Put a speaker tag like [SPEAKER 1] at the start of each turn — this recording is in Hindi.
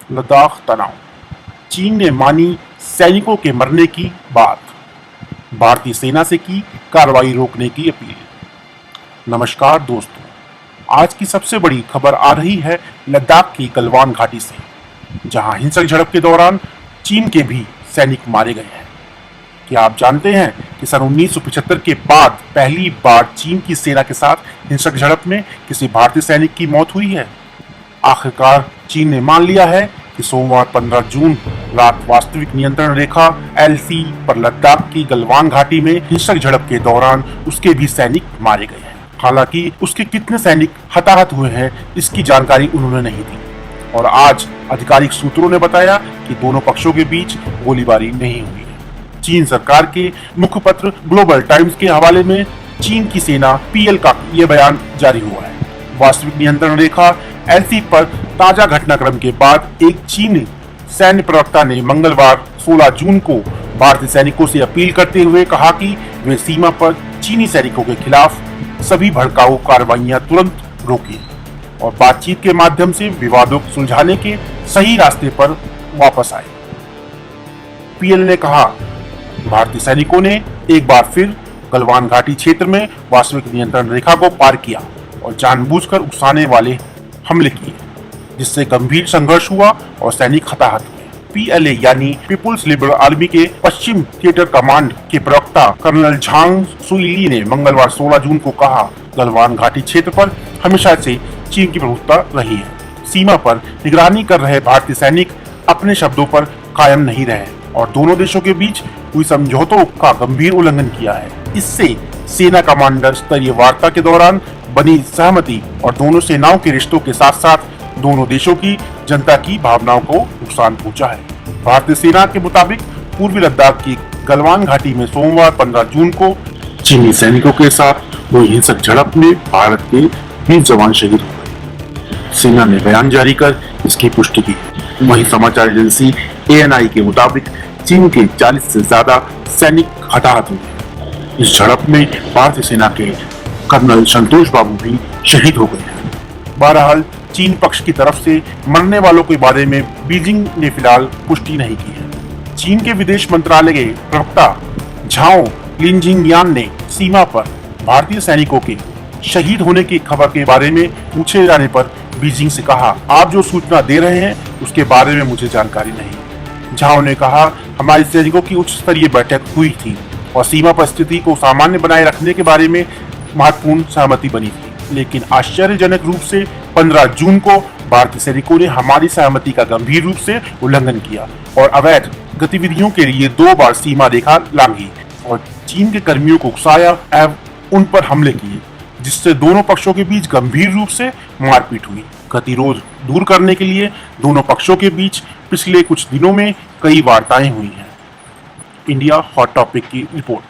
[SPEAKER 1] लद्दाख तनाव। चीन ने मानी सैनिकों के मरने की बात। भारतीय सेना से की कार्रवाई रोकने की अपील। नमस्कार दोस्तों, आज की सबसे बड़ी खबर आ रही है लद्दाख की गलवान घाटी से, जहां हिंसक झड़प के दौरान चीन के भी सैनिक मारे गए हैं। क्या आप जानते हैं कि सन 1975 के बाद पहली बार चीन की सेना के साथ हिंसक झड़प में किसी भारतीय सैनिक की मौत हुई है? आखिरकार चीन ने मान लिया है कि सोमवार 15 जून रात वास्तविक नियंत्रण रेखा LC पर लद्दाख की गलवान घाटी में हिंसक झड़प के दौरान उसके भी सैनिक मारे गए हैं। हालांकि उसके कितने सैनिक हताहत हुए हैं इसकी जानकारी उन्होंने नहीं दी, और आज आधिकारिक सूत्रों ने बताया कि दोनों पक्षों के बीच गोलीबारी नहीं हुई है। चीन सरकार के मुखपत्र ग्लोबल टाइम्स के हवाले में चीन की सेना PL का यह बयान जारी हुआ है। वास्तविक नियंत्रण रेखा LC पर ताजा घटनाक्रम के बाद एक चीनी सैन्य प्रवक्ता ने मंगलवार 16 जून को भारतीय सैनिकों से अपील करते हुए कहा कि वे सीमा पर चीनी सैनिकों के खिलाफ सभी भड़काऊ कार्रवाइयां तुरंत रोकें और बातचीत के माध्यम से विवादों को सुलझाने के सही रास्ते पर वापस आए। PL ने कहा, भारतीय सैनिकों ने एक बार फिर गलवान घाटी क्षेत्र में वास्तविक नियंत्रण रेखा को पार किया और जानबूझकर उकसाने वाले हमले किए, जिससे गंभीर संघर्ष हुआ और सैनिक हताहत हुए। PLA यानी पीपुल्स लिबरल आर्मी के पश्चिम थिएटर कमांड के प्रवक्ता कर्नल झांग सुईली ने मंगलवार 16 जून को कहा, गलवान घाटी क्षेत्र पर हमेशा से चीन की प्रभुत्ता रही है। सीमा पर निगरानी कर रहे भारतीय सैनिक अपने शब्दों पर कायम नहीं रहे और दोनों देशों के बीच हुई समझौतों का गंभीर उल्लंघन किया है। इससे सेना कमांडर स्तरीय वार्ता के दौरान बनी सहमति और दोनों सेनाओं के रिश्तों के साथ साथ दोनों देशों की जनता की भावनाओं को नुकसान पहुंचा है। भारतीय सेना के मुताबिक पूर्वी लद्दाख की गलवान घाटी में सोमवार 15 जून को चीनी सैनिकों के साथ हुई हिंसक झड़प में भारत के 20 जवान शहीद हो गए। सेना ने बयान जारी कर इसकी पुष्टि की। वहीं समाचार एजेंसी ANI के मुताबिक चीन के 40 से ज्यादा सैनिक हताहत हुए। इस झड़प में भारतीय सेना के कर्नल संतोष बाबू भी शहीद हो गए हैं। बहरहाल चीन पक्ष की तरफ से मरने वालों के बारे में बीजिंग ने फिलहाल पुष्टि नहीं की है। चीन के विदेश मंत्रालय के प्रवक्ता झाओ लिनजिंगयान ने सीमा पर भारतीय सैनिकों के शहीद होने की खबर के बारे में पूछे जाने पर बीजिंग से कहा, आप जो सूचना दे रहे हैं उसके बारे में मुझे जानकारी नहीं। झाओ ने कहा, हमारे सैनिकों की उच्च स्तरीय बैठक हुई थी और सीमा पर स्थिति को सामान्य बनाए रखने के बारे में महत्वपूर्ण सहमति बनी थी, लेकिन आश्चर्यजनक रूप से 15 जून को भारतीय सैनिकों ने हमारी सहमति का गंभीर रूप से उल्लंघन किया और अवैध गतिविधियों के लिए 2 बार सीमा रेखा लांघी और चीन के कर्मियों को उकसाया एवं उन पर हमले किए, जिससे दोनों पक्षों के बीच गंभीर रूप से मारपीट हुई। गतिरोध दूर करने के लिए दोनों पक्षों के बीच पिछले कुछ दिनों में कई वार्ताएं हुई हैं। इंडिया हॉट टॉपिक की रिपोर्ट।